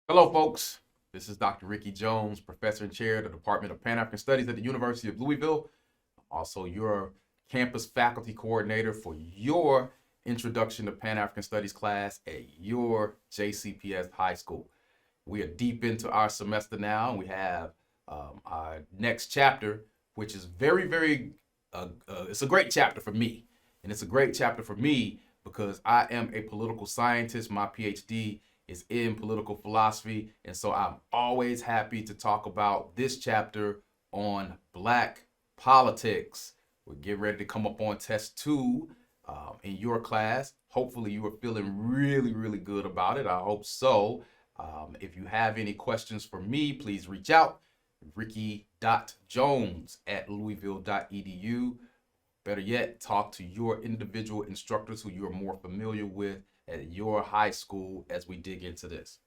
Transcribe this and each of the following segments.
Hello, folks. This is Dr. Ricky Jones, Professor and Chair of the Department of Pan-African Studies at the University of Louisville. Also, your campus faculty coordinator for your Introduction to Pan-African Studies class at your JCPS high school. We are deep into our semester now, and we have our next chapter, which is it's a great chapter for me. And it's a great chapter for me because I am a political scientist. My PhD is in political philosophy. And so I'm always happy to talk about this chapter on Black politics. We're getting ready to come up on test two in your class. Hopefully you are feeling really, really good about it. I hope so. If you have any questions for me, please reach out. ricky.jones@louisville.edu. Better yet, talk to your individual instructors who you're more familiar with at your high school as we dig into this.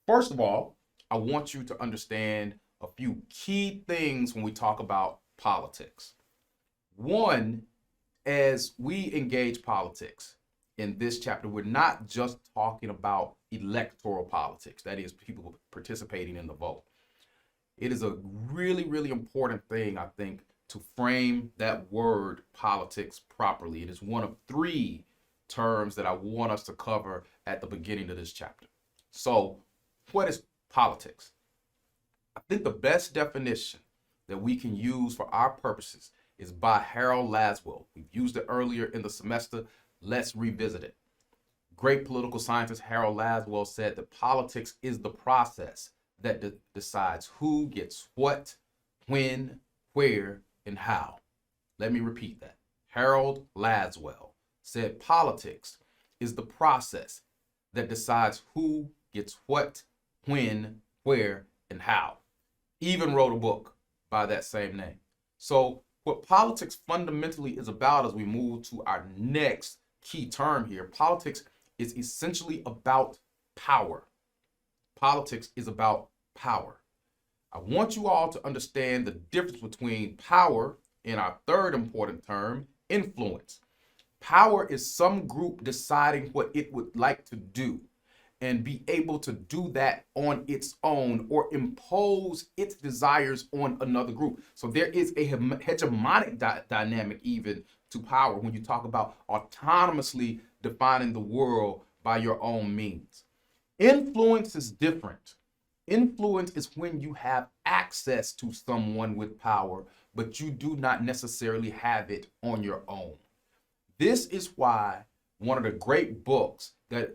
First of all, I want you to understand a few key things when we talk about politics. One, as we engage politics in this chapter, we're not just talking about electoral politics, that is, people participating in the vote. It is a really, really important thing, I think, to frame that word politics properly. It is one of three terms that I want us to cover at the beginning of this chapter. So, what is politics? I think the best definition that we can use for our purposes is by Harold Laswell. We've used it earlier in the semester. Let's revisit it. Great political scientist Harold Laswell said that politics is the process that decides who gets what, when, where, and how. Let me repeat that. Harold Laswell said politics is the process that decides who gets what, when, where, and how. Even wrote a book by that same name. So what politics fundamentally is about as we move to our next key term here, politics is essentially about power. Politics is about power. I want you all to understand the difference between power and our third important term, influence. Power is some group deciding what it would like to do and be able to do that on its own or impose its desires on another group. So there is a hegemonic dynamic even to power when you talk about autonomously defining the world by your own means. Influence is different. Influence is when you have access to someone with power, but you do not necessarily have it on your own. This is why one of the great books that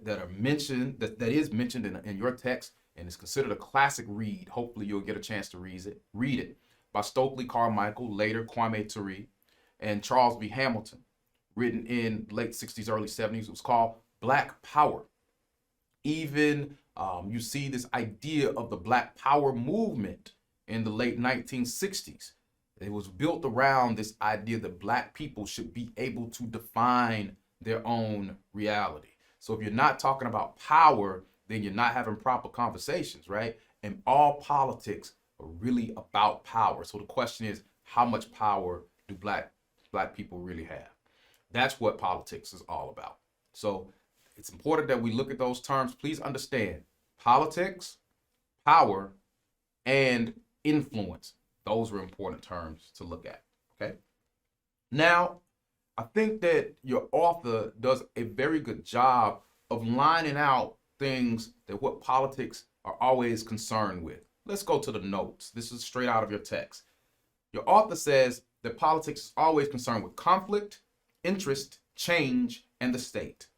is mentioned in your text and is considered a classic read, hopefully you'll get a chance to read it by Stokely Carmichael, later Kwame Ture, and Charles V. Hamilton, written in late 60s, early 70s. It was called Black Power. Even you see this idea of the Black Power movement in the late 1960s. It was built around this idea that Black people should be able to define their own reality. So if you're not talking about power, then you're not having proper conversations, right? And all politics are really about power. So the question is, how much power do black people really have? That's what politics is all about. So it's important that we look at those terms. Please understand politics, power, and influence. Those are important terms to look at, okay? Now, I think that your author does a very good job of lining out things that what politics are always concerned with. Let's go to the notes. This is straight out of your text. Your author says that politics is always concerned with conflict, interest, change, and the state.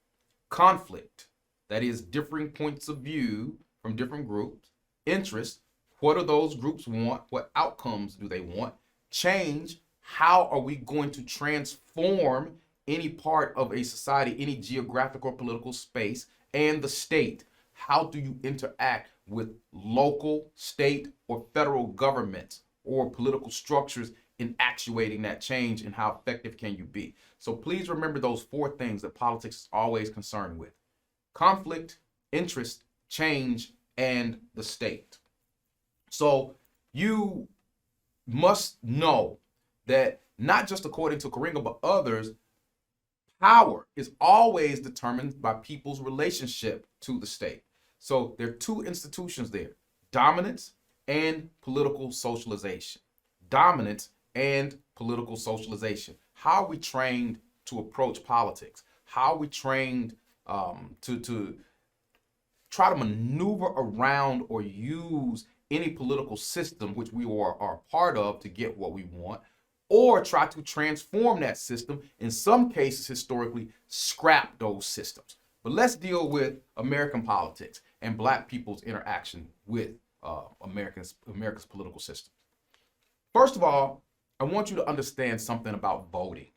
Conflict, that is differing points of view from different groups. Interest, what do those groups want? What outcomes do they want? Change, how are we going to transform any part of a society, any geographic or political space? And the state, how do you interact with local, state, or federal governments or political structures in actuating that change, and how effective can you be? So please remember those four things that politics is always concerned with: conflict, interest, change, and the state. So you must know that not just according to Karenga, but others, power is always determined by people's relationship to the state. So there are two institutions there: dominance and political socialization. Dominance and political socialization. How are we trained to approach politics? How are we trained to try to maneuver around or use any political system which we are part of to get what we want, or try to transform that system, in some cases historically scrap those systems. But let's deal with American politics and black people's interaction with America's political system. First of all, I want you to understand something about voting.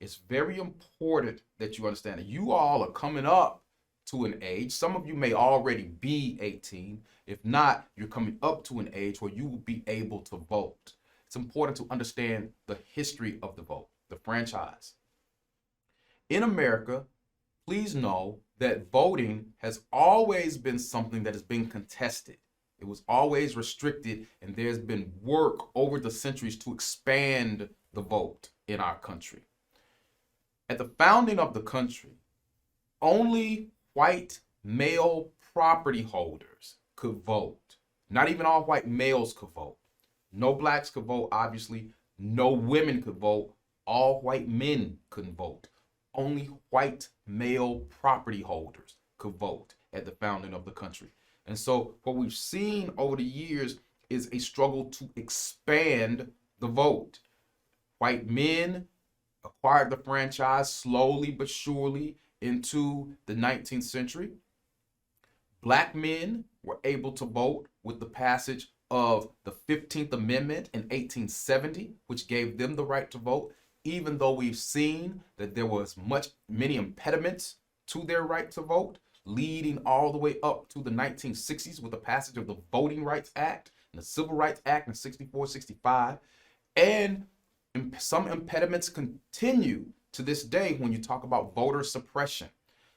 It's very important that you understand that you all are coming up to an age. Some of you may already be 18. If not, you're coming up to an age where you will be able to vote. It's important to understand the history of the vote, the franchise. In America, please know that voting has always been something that has been contested. It was always restricted, and there's been work over the centuries to expand the vote in our country. At the founding of the country, only white male property holders could vote. Not even all white males could vote. No blacks could vote, obviously. No women could vote. All white men couldn't vote. Only white male property holders could vote at the founding of the country. And so what we've seen over the years is a struggle to expand the vote. White men acquired the franchise slowly but surely into the 19th century. Black men were able to vote with the passage of the 15th Amendment in 1870, which gave them the right to vote, even though we've seen that there was many impediments to their right to vote, leading all the way up to the 1960s with the passage of the Voting Rights Act and the Civil Rights Act in 64, 65. And some impediments continue to this day when you talk about voter suppression.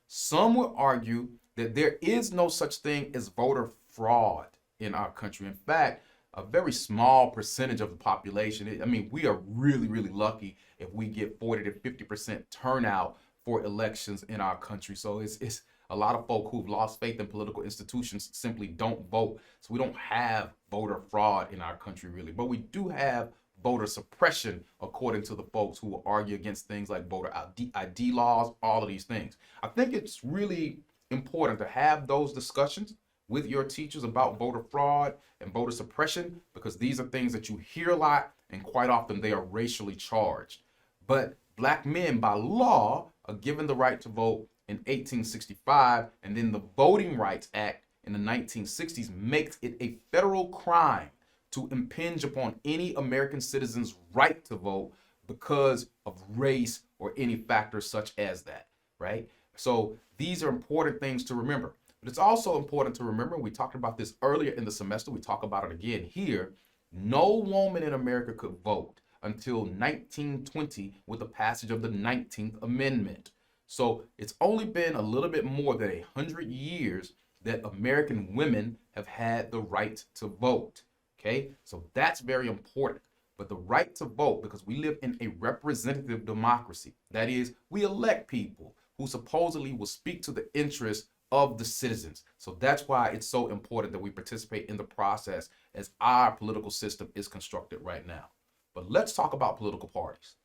Some will argue that there is no such thing as voter fraud in our country. In fact, a very small percentage of the population, I mean, we are really, really lucky if we get 40 to 50% turnout for elections in our country. So it's a lot of folk who've lost faith in political institutions simply don't vote. So we don't have voter fraud in our country, really. But we do have voter suppression, according to the folks who will argue against things like voter ID laws, all of these things. I think it's really important to have those discussions with your teachers about voter fraud and voter suppression, because these are things that you hear a lot, and quite often they are racially charged. But black men, by law, are given the right to vote in 1865, and then the Voting Rights Act in the 1960s makes it a federal crime to impinge upon any American citizen's right to vote because of race or any factor such as that, right? So these are important things to remember. But it's also important to remember, we talked about this earlier in the semester, we talk about it again here, no woman in America could vote until 1920 with the passage of the 19th Amendment. So it's only been a little bit more than 100 years that American women have had the right to vote. Okay, so that's very important. But the right to vote, because we live in a representative democracy, that is, we elect people who supposedly will speak to the interests of the citizens. So that's why it's so important that we participate in the process as our political system is constructed right now. But let's talk about political parties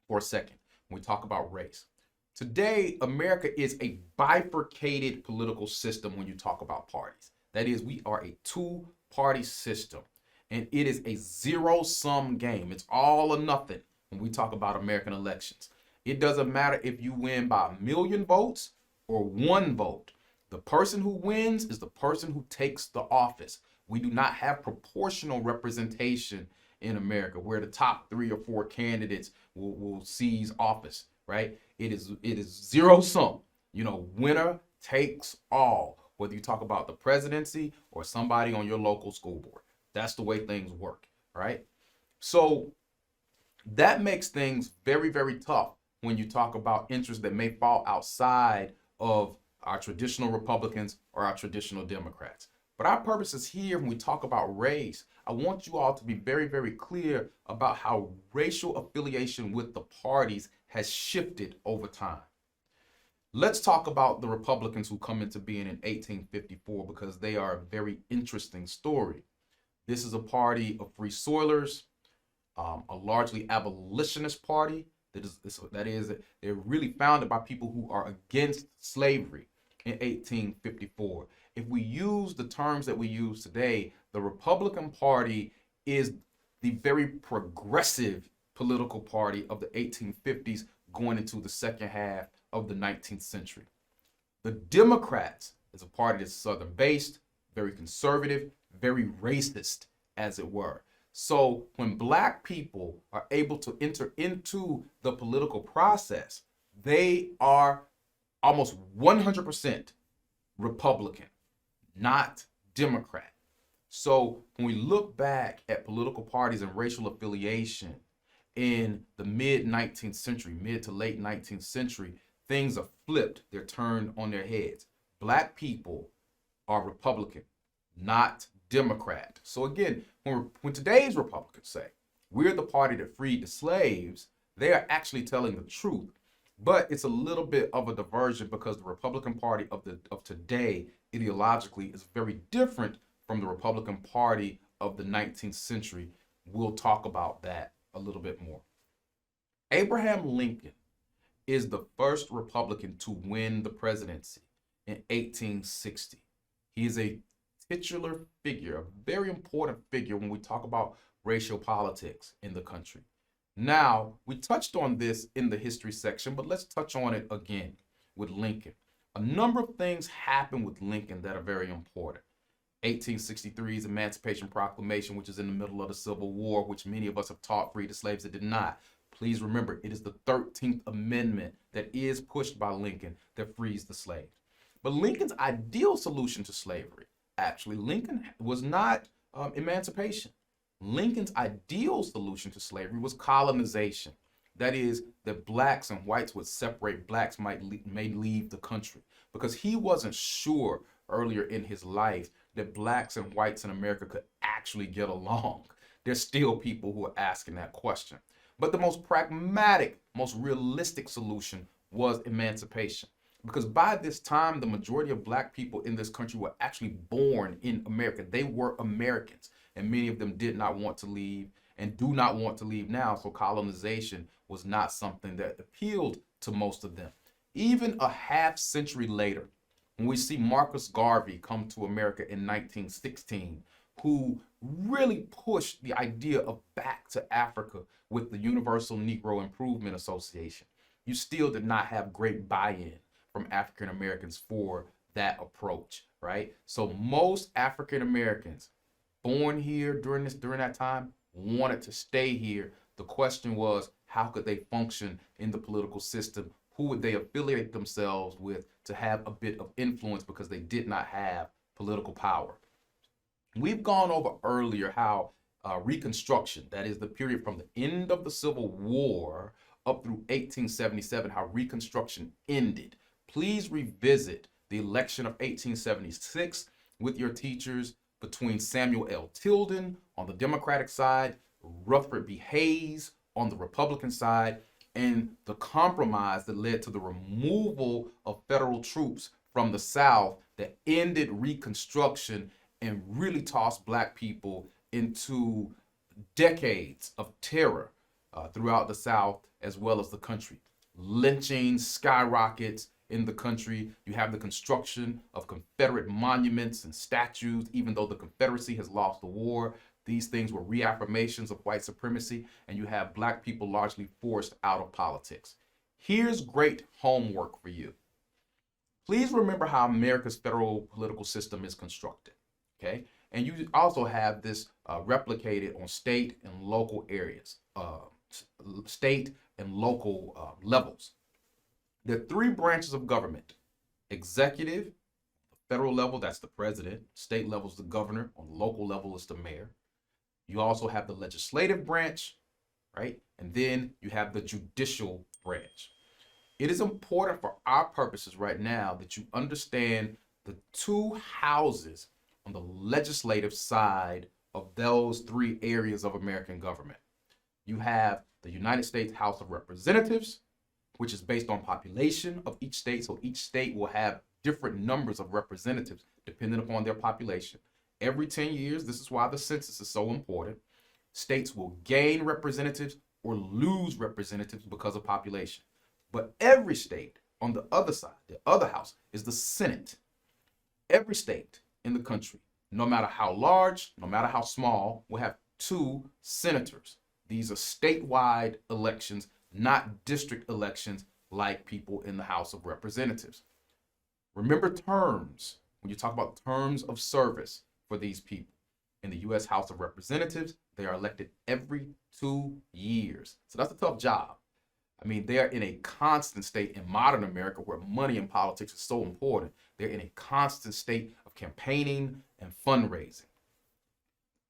for a second when we talk about race. Today, America is a bifurcated political system when you talk about parties. That is, we are a two-party system, and it is a zero-sum game. It's all or nothing when we talk about American elections. It doesn't matter if you win by 1 million votes or 1 vote. The person who wins is the person who takes the office. We do not have proportional representation in America where the top 3 or 4 candidates will seize office, right? It is zero sum. You know, winner takes all, whether you talk about the presidency or somebody on your local school board. That's the way things work, right? So that makes things very, very tough when you talk about interests that may fall outside of our traditional Republicans or our traditional Democrats. But our purpose is here when we talk about race. I want you all to be very, very clear about how racial affiliation with the parties has shifted over time. Let's talk about the Republicans who come into being in 1854 because they are a very interesting story. This is a party of free soilers, a largely abolitionist party. That is, they're really founded by people who are against slavery in 1854. If we use the terms that we use today, the Republican Party is the very progressive political party of the 1850s going into the second half of the 19th century. The Democrats is a party that's Southern based, very conservative, very racist, as it were. So when black people are able to enter into the political process, they are almost 100% Republican, not Democrat. So when we look back at political parties and racial affiliation in the mid 19th century, mid to late 19th century, things are flipped. They're turned on their heads. Black people are Republican, not Democrat. So again, when today's Republicans say we're the party that freed the slaves, they are actually telling the truth. But it's a little bit of a diversion because the Republican Party of today ideologically is very different from the Republican Party of the 19th century. We'll talk about that a little bit more. Abraham Lincoln is the first Republican to win the presidency in 1860. He is a titular figure, a very important figure when we talk about racial politics in the country. Now, we touched on this in the history section, but let's touch on it again with Lincoln. A number of things happened with Lincoln that are very important. 1863's Emancipation Proclamation, which is in the middle of the Civil War, which many of us have taught freed the slaves that did not. Please remember, it is the 13th Amendment that is pushed by Lincoln that frees the slaves. But Lincoln's ideal solution to slavery, actually, Lincoln was not emancipation. Lincoln's ideal solution to slavery was colonization. That is, that blacks and whites would separate, blacks may leave the country. Because he wasn't sure earlier in his life that blacks and whites in America could actually get along. There's still people who are asking that question. But the most pragmatic, most realistic solution was emancipation. Because by this time, the majority of black people in this country were actually born in America. They were Americans, and many of them did not want to leave and do not want to leave now. So colonization was not something that appealed to most of them. Even a half century later, when we see Marcus Garvey come to America in 1916, who really pushed the idea of back to Africa with the Universal Negro Improvement Association, you still did not have great buy-in from African Americans for that approach, right? So most African Americans born here during that time wanted to stay here. The question was, how could they function in the political system? Who would they affiliate themselves with to have a bit of influence because they did not have political power? We've gone over earlier how Reconstruction, that is the period from the end of the Civil War up through 1877, how Reconstruction ended. Please revisit the election of 1876 with your teachers between Samuel L. Tilden on the Democratic side, Rutherford B. Hayes on the Republican side, and the compromise that led to the removal of federal troops from the South that ended Reconstruction and really tossed black people into decades of terror throughout the South as well as the country. Lynching skyrockets in the country. You have the construction of Confederate monuments and statues, even though the Confederacy has lost the war. These things were reaffirmations of white supremacy, and you have black people largely forced out of politics. Here's great homework for you. Please remember how America's federal political system is constructed, okay? And you also have this replicated on state and local areas, state and local levels. There are three branches of government: executive, federal level, that's the president; state level is the governor; on the local level is the mayor. You also have the legislative branch, right? And then you have the judicial branch. It is important for our purposes right now that you understand the two houses on the legislative side of those three areas of American government. You have the United States House of Representatives, which is based on population of each state. So each state will have different numbers of representatives depending upon their population. Every 10 years, this is why the census is so important, states will gain representatives or lose representatives because of population. But every state on the other side, the other house, is the Senate. Every state in the country, no matter how large, no matter how small, will have 2 senators. These are statewide elections, not district elections like people in the House of Representatives. Remember terms when you talk about terms of service for these people. In the U.S. House of Representatives, they are elected every 2 years. So that's a tough job. I mean, they are in a constant state in modern America where money in politics is so important. They're in a constant state of campaigning and fundraising.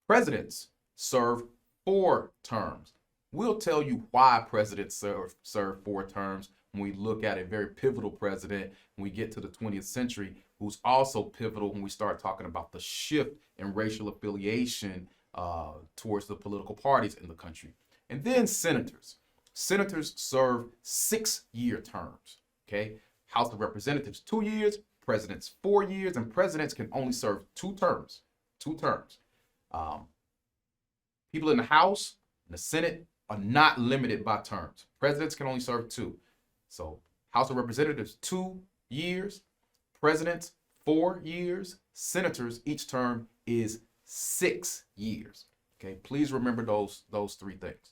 Presidents serve 4 terms. We'll tell you why presidents serve 4 terms when we look at a very pivotal president when we get to the 20th century, who's also pivotal when we start talking about the shift in racial affiliation towards the political parties in the country. And then senators. Senators serve 6-year terms, okay? House of Representatives, 2 years, presidents, 4 years, and presidents can only serve 2 terms, 2 terms. People in the House and the Senate are not limited by terms. Presidents can only serve 2. So House of Representatives, 2 years, presidents, 4 years, senators, each term is 6 years, okay? Please remember those 3 things.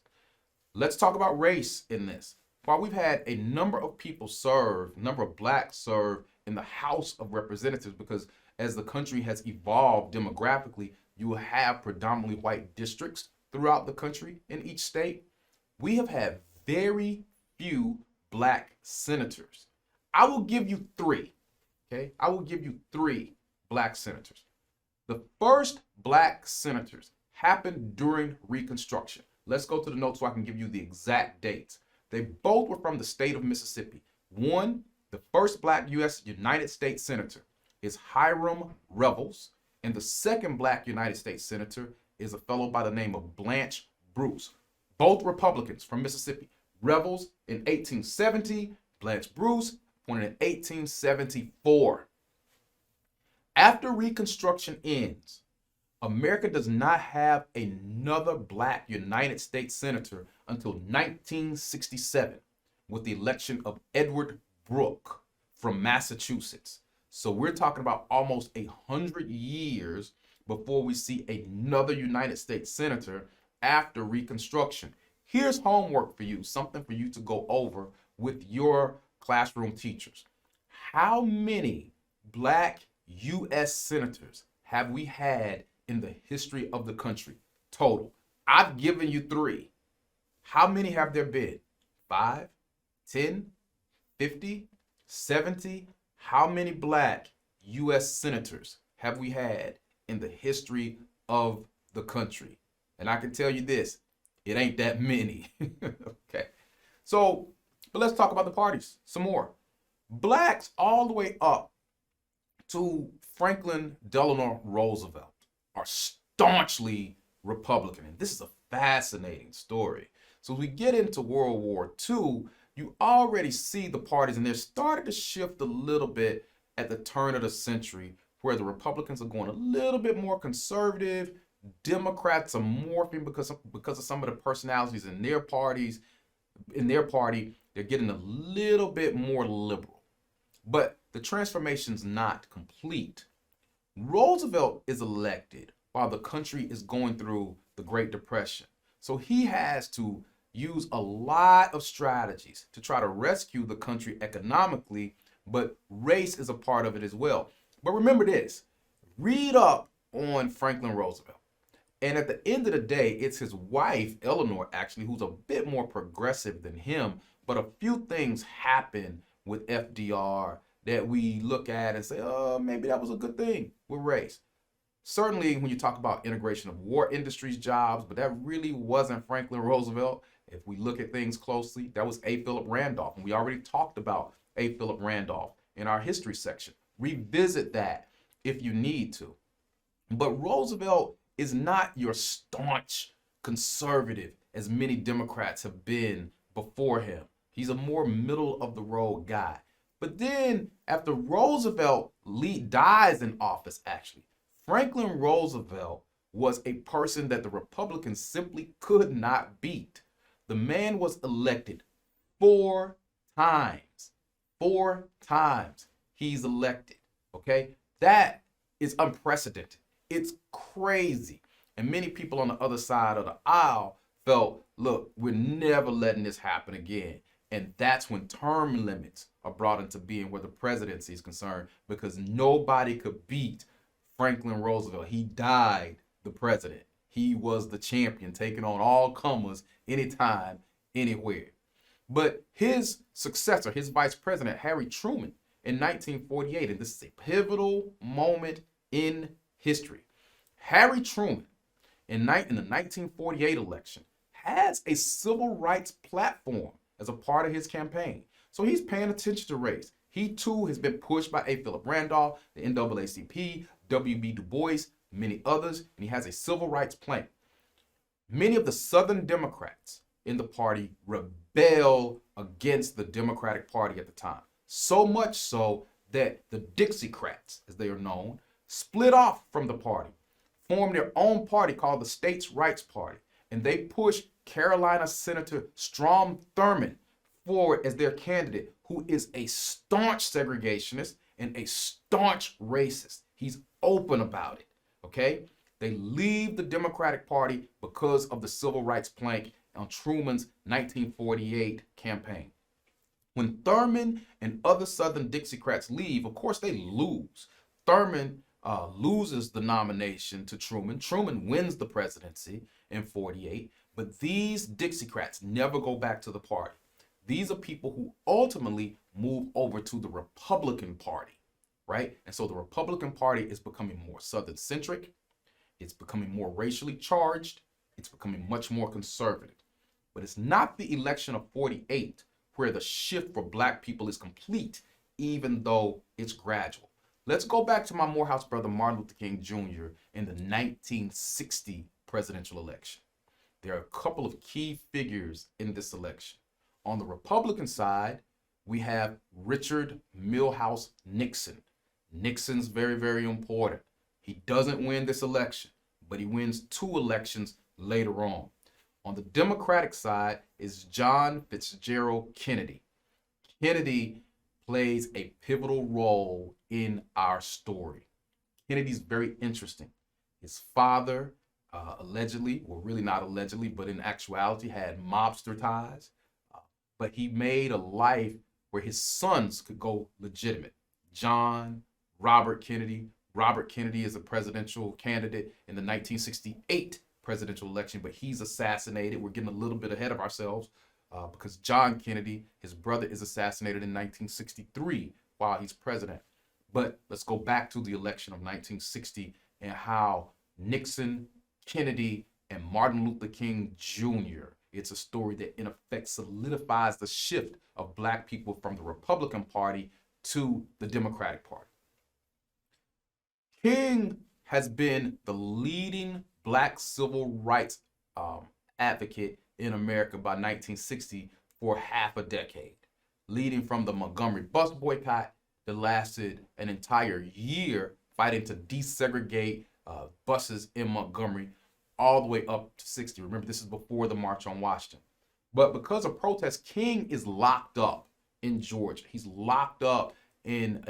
Let's talk about race in this. While we've had a number of people serve, a number of blacks serve in the House of Representatives, because as the country has evolved demographically, you will have predominantly white districts throughout the country in each state. We have had very few black senators. I will give you 3, okay? I will give you 3 black senators. The first black senators happened during Reconstruction. Let's go to the notes so I can give you the exact dates. They both were from the state of Mississippi. One, the first black U.S. United States senator is Hiram Revels, and the second black United States senator is a fellow by the name of Blanche Bruce. Both Republicans from Mississippi. Revels in 1870, Blanche Bruce appointed in 1874. After Reconstruction ends, America does not have another black United States senator until 1967 with the election of Edward Brooke from Massachusetts. So we're talking about almost 100 years before we see another United States senator after Reconstruction. Here's homework for you, something for you to go over with your classroom teachers. How many black U.S. senators have we had in the history of the country total? I've given you 3. How many have there been? 5, 10, 50, 70? How many black U.S. senators have we had in the history of the country? And I can tell you this, it ain't that many. Okay. So, but let's talk about the parties some more. Blacks all the way up to Franklin Delano Roosevelt are staunchly Republican. And this is a fascinating story. So as we get into World War II, you already see the parties, and they're starting to shift a little bit at the turn of the century, where the Republicans are going a little bit more conservative. Democrats are morphing because of some of the personalities in their parties. In their party, they're getting a little bit more liberal. But the transformation's not complete. Roosevelt is elected while the country is going through the Great Depression. So he has to use a lot of strategies to try to rescue the country economically, but race is a part of it as well. But remember this, read up on Franklin Roosevelt. And at the end of the day, it's his wife, Eleanor, actually, who's a bit more progressive than him. But a few things happen with FDR that we look at and say, oh, maybe that was a good thing with race. Certainly when you talk about integration of war industries jobs, but that really wasn't Franklin Roosevelt. If we look at things closely, that was A. Philip Randolph. And we already talked about A. Philip Randolph in our history section. Revisit that if you need to. But Roosevelt is not your staunch conservative as many Democrats have been before him. He's a more middle of the road guy. But then after Roosevelt dies in office, actually, Franklin Roosevelt was a person that the Republicans simply could not beat. The man was elected 4 times. 4 times he's elected. Okay? That is unprecedented. It's crazy. And many people on the other side of the aisle felt, look, we're never letting this happen again. And that's when term limits are brought into being where the presidency is concerned, because nobody could beat Franklin Roosevelt. He died the president. He was the champion, taking on all comers anytime, anywhere. But his successor, his vice president, Harry Truman, in 1948, and this is a pivotal moment in history. Harry Truman, in the 1948 election, has a civil rights platform as a part of his campaign. So he's paying attention to race. He too has been pushed by A. Philip Randolph, the NAACP, W.B. Du Bois, many others, and he has a civil rights plan. Many of the Southern Democrats in the party rebel against the Democratic Party at the time. So much so that the Dixiecrats, as they are known, split off from the party, formed their own party called the States' Rights Party, and they pushed Carolina Senator Strom Thurmond forward as their candidate, who is a staunch segregationist and a staunch racist. He's open about it, okay? They leave the Democratic Party because of the civil rights plank on Truman's 1948 campaign. When Thurmond and other Southern Dixiecrats leave, of course they lose. Thurmond loses the nomination to Truman. Truman wins the presidency in 48, but these Dixiecrats never go back to the party. These are people who ultimately move over to the Republican Party, right? And so the Republican Party is becoming more Southern-centric. It's becoming more racially charged. It's becoming much more conservative. But it's not the election of 48 where the shift for Black people is complete, even though it's gradual. Let's go back to my Morehouse brother, Martin Luther King Jr. in the 1960 presidential election. There are a couple of key figures in this election. On the Republican side, we have Richard Milhous Nixon. Nixon's very, very important. He doesn't win this election, but he wins 2 elections later on. On the Democratic side is John Fitzgerald Kennedy. Kennedy plays a pivotal role in our story. Kennedy's very interesting. His father allegedly, well, really not allegedly, but in actuality had mobster ties. But he made a life where his sons could go legitimate. John, Robert Kennedy. Robert Kennedy is a presidential candidate in the 1968 presidential election, but he's assassinated. We're getting a little bit ahead of ourselves because John Kennedy, his brother, is assassinated in 1963 while he's president. But let's go back to the election of 1960 and how Nixon, Kennedy, and Martin Luther King Jr. It's a story that in effect solidifies the shift of Black people from the Republican Party to the Democratic Party. King has been the leading Black civil rights advocate in America by 1960 for half a decade, leading from the Montgomery bus boycott that lasted an entire year, fighting to desegregate buses in Montgomery all the way up to 60. Remember, this is before the March on Washington. But because of protests, King is locked up in Georgia. He's locked up in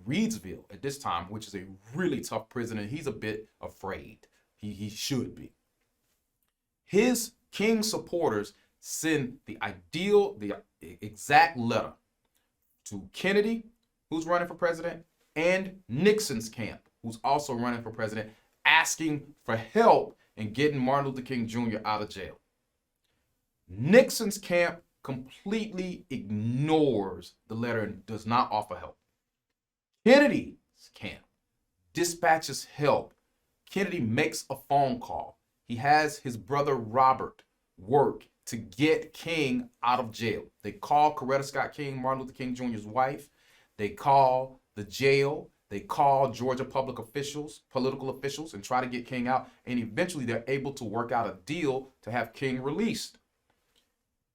Reidsville at this time, which is a really tough prison, and he's a bit afraid. He should be. His King supporters send the exact letter to Kennedy, who's running for president, and Nixon's camp, who's also running for president, asking for help in getting Martin Luther King Jr. out of jail. Nixon's camp completely ignores the letter and does not offer help. Kennedy's camp dispatches help. Kennedy makes a phone call. He has his brother Robert work to get King out of jail. They call Coretta Scott King, Martin Luther King Jr.'s wife. They call the jail. They call Georgia political officials, and try to get King out. And eventually they're able to work out a deal to have King released.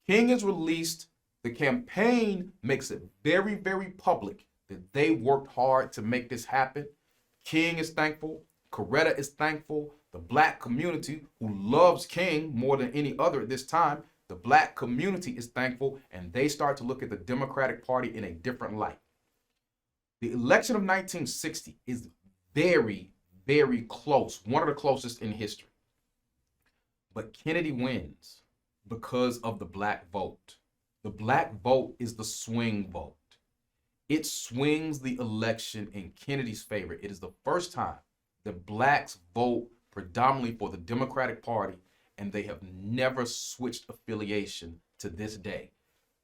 King is released. The campaign makes it very, very public that they worked hard to make this happen. King is thankful. Coretta is thankful. The black community, who loves King more than any other at this time, the black community is thankful, and they start to look at the Democratic Party in a different light. The election of 1960 is very, very close, one of the closest in history. But Kennedy wins because of the black vote. The black vote is the swing vote. It swings the election in Kennedy's favor. It is the first time that blacks vote predominantly for the Democratic Party, and they have never switched affiliation to this day.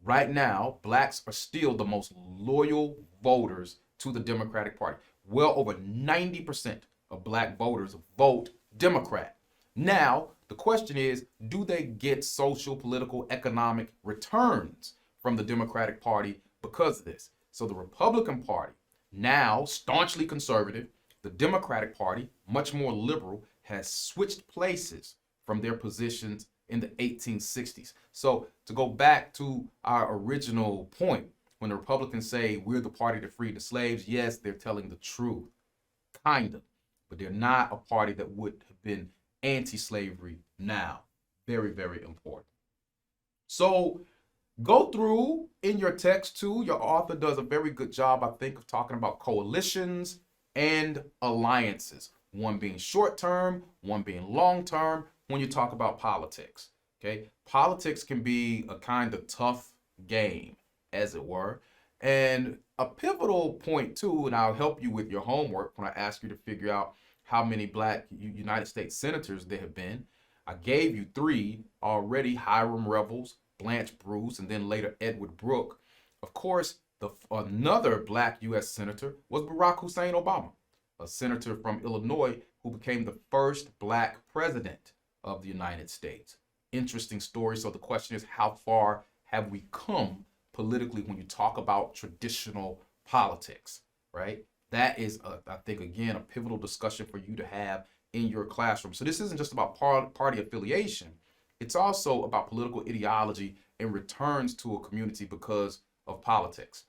Right now, blacks are still the most loyal voters to the Democratic Party. Well over 90% of black voters vote Democrat. Now, the question is, do they get social, political, economic returns from the Democratic Party because of this? So the Republican Party, now staunchly conservative, the Democratic Party, much more liberal, has switched places from their positions in the 1860s. So to go back to our original point, when the Republicans say we're the party that freed the slaves, yes, they're telling the truth, kind of, but they're not a party that would have been anti-slavery now. Very, very important. So go through in your text too. Your author does a very good job, I think, of talking about coalitions and alliances. One being short-term, one being long-term when you talk about politics. Okay, politics can be a kind of tough game, as it were. And a pivotal point too, and I'll help you with your homework when I ask you to figure out how many black United States senators there have been. I gave you 3 already: Hiram Revels, Blanche Bruce, and then later Edward Brooke. Of course, another black U.S. senator was Barack Hussein Obama, a senator from Illinois who became the first black president of the United States. Interesting story. So the question is, how far have we come politically when you talk about traditional politics, right? That is, I think, again, a pivotal discussion for you to have in your classroom. So this isn't just about party affiliation. It's also about political ideology and returns to a community because of politics.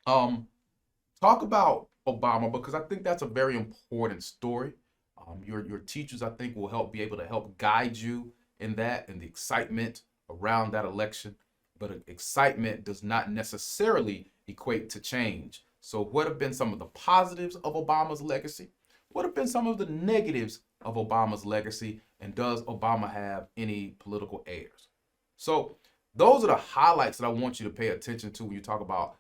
Talk about Obama, because I think that's a very important story. Your teachers, I think, will be able to help guide you in that and the excitement around that election. But excitement does not necessarily equate to change. So what have been some of the positives of Obama's legacy? What have been some of the negatives of Obama's legacy? And does Obama have any political heirs? So those are the highlights that I want you to pay attention to when you talk about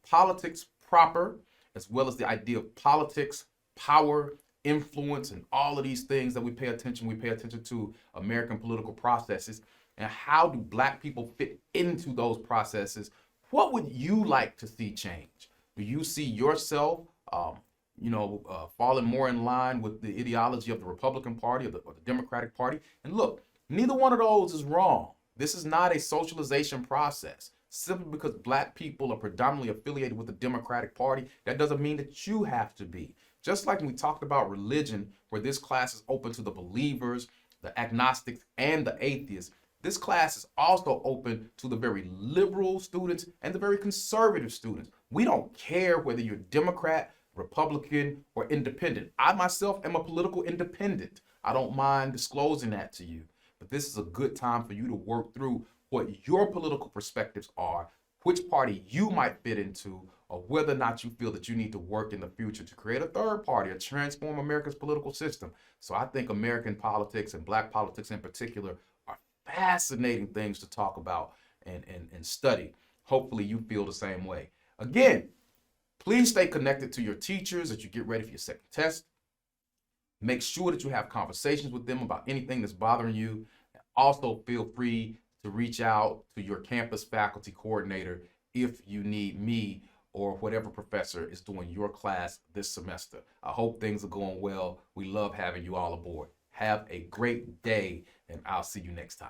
politics proper, as well as the idea of politics, power, influence, and all of these things that we pay attention. We pay attention to American political processes, and how do black people fit into those processes? What would you like to see change? Do you see yourself, falling more in line with the ideology of the Republican Party or the Democratic Party? And look, neither one of those is wrong. This is not a socialization process. Simply because black people are predominantly affiliated with the Democratic Party, that doesn't mean that you have to be. Just like when we talked about religion, where this class is open to the believers, the agnostics, and the atheists, this class is also open to the very liberal students and the very conservative students. We don't care whether you're Democrat, Republican, or independent. I myself am a political independent. I don't mind disclosing that to you. But this is a good time for you to work through what your political perspectives are, which party you might fit into, or whether or not you feel that you need to work in the future to create a third party or transform America's political system. So I think American politics and black politics in particular are fascinating things to talk about and study. Hopefully you feel the same way. Again, please stay connected to your teachers as you get ready for your second test. Make sure that you have conversations with them about anything that's bothering you. Also, feel free to reach out to your campus faculty coordinator if you need me or whatever professor is doing your class this semester. I hope things are going well. We love having you all aboard. Have a great day, and I'll see you next time.